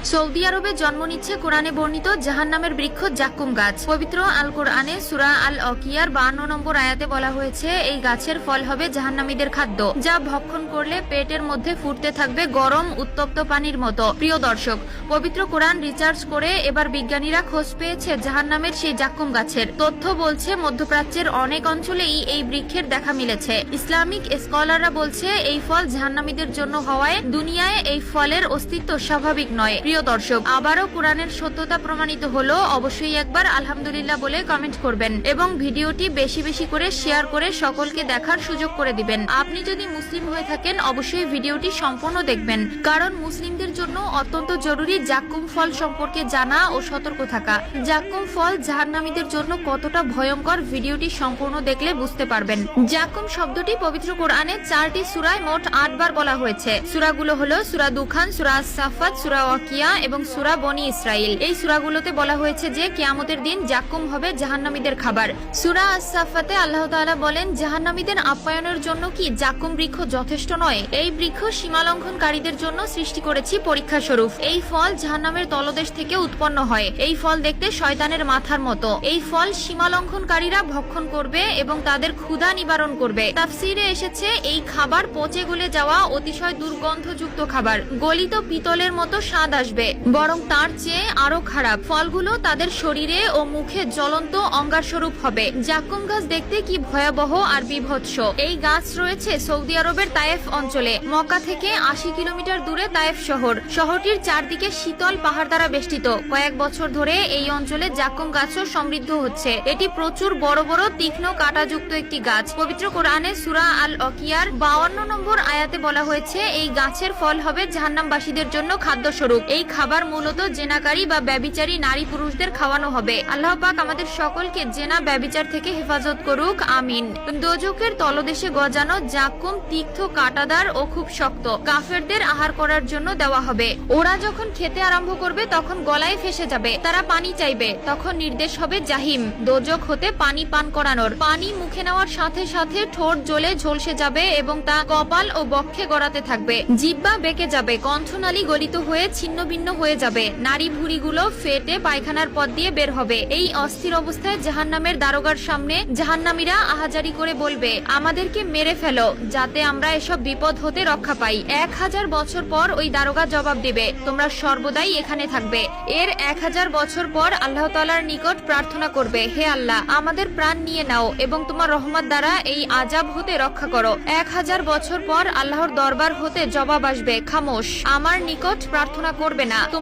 Saudi আরবে জন্ম নিচ্ছে কোরআনে বর্ণিত জাহান্নামের বৃক্ষ জাক্কুম গাছ। পবিত্র আল কোরআনে সূরা আল অকিয়ার 52 নম্বর আয়াতে বলা হয়েছে, এই গাছের ফল হবে জাহান্নামীদের খাদ্য, যা ভক্ষণ করলে পেটের মধ্যে ফুটতে থাকবে গরম উত্তপ্ত পানির মতো। প্রিয় দর্শক, পবিত্র কোরআন রিসার্চ করে এবার বিজ্ঞানীরা খোঁজ পেয়েছে জাহান্নামের সেই জাক্কুম গাছের। তথ্য বলছে মধ্যপ্রাচ্যের অনেক অঞ্চলেই এই বৃক্ষের দেখা মিলেছে। ইসলামিক স্কলাররা বলছে এই ফল জাহান্নামীদের জন্য হওয়ায় দুনিয়ায় এই ফলের অস্তিত্ব স্বাভাবিক নয়। প্রিয় দর্শক, আবারও কোরআনের সত্যতা প্রমাণিত হলো। অবশ্যই একবার আলহামদুলিল্লাহ বলে কমেন্ট করবেন এবং ভিডিওটি বেশি বেশি করে শেয়ার করে সকলকে দেখার সুযোগ করে দিবেন। আপনি যদি মুসলিম হয়ে থাকেন অবশ্যই ভিডিওটি সম্পূর্ণ দেখবেন, কারণ মুসলিমদের জন্য অত্যন্ত জরুরি জাক্কুম ফল সম্পর্কে জানা ও সতর্ক থাকা। জাক্কুম ফল জাহান্নামীদের জন্য কতটা ভয়ঙ্কর ভিডিওটি সম্পূর্ণ দেখলে বুঝতে পারবেন। জাক্কুম শব্দটি পবিত্র কোরআনে 4টি সূরায় মোট 8 বার বলা হয়েছে। সূরাগুলো হলো সূরা দুখান, সূরা আস-সাফাত, সূরা ওয়াকিয়া এবং সূরা বনী ইসরাইল। এই সূরাগুলোতে বলা হয়েছে যে কিয়ামতের দিন জাক্কুম হবে জাহান্নামীদের খাবার। সূরা আস-সাফাতে আল্লাহ তাআলা বলেন, জাহান্নামীদের আপ্যায়নের জন্য কি জাক্কুম বৃক্ষ যথেষ্ট নয়? এই বৃক্ষ সীমালঙ্ঘনকারীদের জন্য সৃষ্টি করেছি পরীক্ষা স্বরূপ। এই ফল জাহান্নামের তলদেশ থেকে উৎপন্ন হয়। এই ফল দেখতে শয়তানের মাথার মতো। এই ফল সীমালঙ্ঘনকারীরা ভক্ষণ করবে এবং তাদের ক্ষুধা নিবারণ করবে। তাফসীরে এসেছে, এই খাবার পচে গলে যাওয়া অতিশয় দুর্গন্ধযুক্ত খাবার। গলিত পিতলের মতো স্বাদ আসবে, বরং তার চেয়ে আরো খারাপ। ফলগুলো তাদের শরীরে ও মুখে জ্বলন্ত অঙ্গার স্বরূপ হবে। জাক্কুম গাছ দেখতে কি ভয়াবহ আর বিভৎস। এই গাছ রয়েছে সৌদি আরবের তায়েফ অঞ্চলে। মক্কা থেকে 80 কিলোমিটার দূরে তায়েফ শহর। শহরটির চারদিকে শীতল পাহাড় দ্বারা বেষ্টিত। কয়েক বছর ধরে এই অঞ্চলে জাক্কুম গাছও সমৃদ্ধ হচ্ছে। এটি প্রচুর বড় বড় তীক্ষ্ণ কাঁটাযুক্ত একটি গাছ। পবিত্র কোরআনে সূরা আল অকিয়ার 52 নম্বর আয়াতে বলা হয়েছে, এই গাছের ফল হবে জাহান্নামবাসীদের জন্য খাদ্য স্বরূপ। এই খাবার মূলত জেনাকারী বা ব্যভিচারী নারী পুরুষদের খাওয়ানো হবে। আল্লাহ পাক আমাদের সকলকে জেনা ব্যভিচার থেকে হেফাজত করুক, আমিন। দোজখের তলদেশে গজানো জাক্কুম তীক্ষ্ণ কাঁটাদার ও খুব শক্ত। কাফেরদের আহার করার জন্য দেওয়া হবে। ওরা যখন খেতে আরম্ভ করবে তখন গলায় ফেসে যাবে। তারা পানি চাইবে, তখন নির্দেশ হবে জাহিম, দোজখ হতে পানি পান করানোর। পানি মুখে নেওয়ার সাথে সাথে ঠোঁট জ্বলে ঝলসে যাবে এবং তা কপাল ও বক্ষে গড়াতে থাকবে। জিহ্বা বেঁকে যাবে, কণ্ঠনালী গলিত হয়ে ছিন্ন ভিন্ন হয়ে যাবে। নারী ভুঁড়িগুলো ফেটে পায়খানার পথ দিয়ে বের হবে। এই অস্থির অবস্থায় জাহান্নামের দারোগার সামনে জাহান্নামীরা আহাজারি করে বলবে, আমাদেরকে মেরে ফেলো যাতে আমরা এসব বিপদ হতে রক্ষা পাই। 1000 বছর পর ওই দারোগা জবাব দিবে, তোমরা সর্বদাই এখানে থাকবে। এর 1000 বছর পর আল্লাহ তাআলার নিকট প্রার্থনা করবে, হে আল্লাহ, আমাদের প্রাণ নিয়ে নাও এবং তোমার রহমত দ্বারা এই আযাব হতে রক্ষা করো। 1000 বছর পর আল্লাহর দরবার হতে জবাব আসবে, খামোশ, আমার নিকট প্রার্থনা করবে না।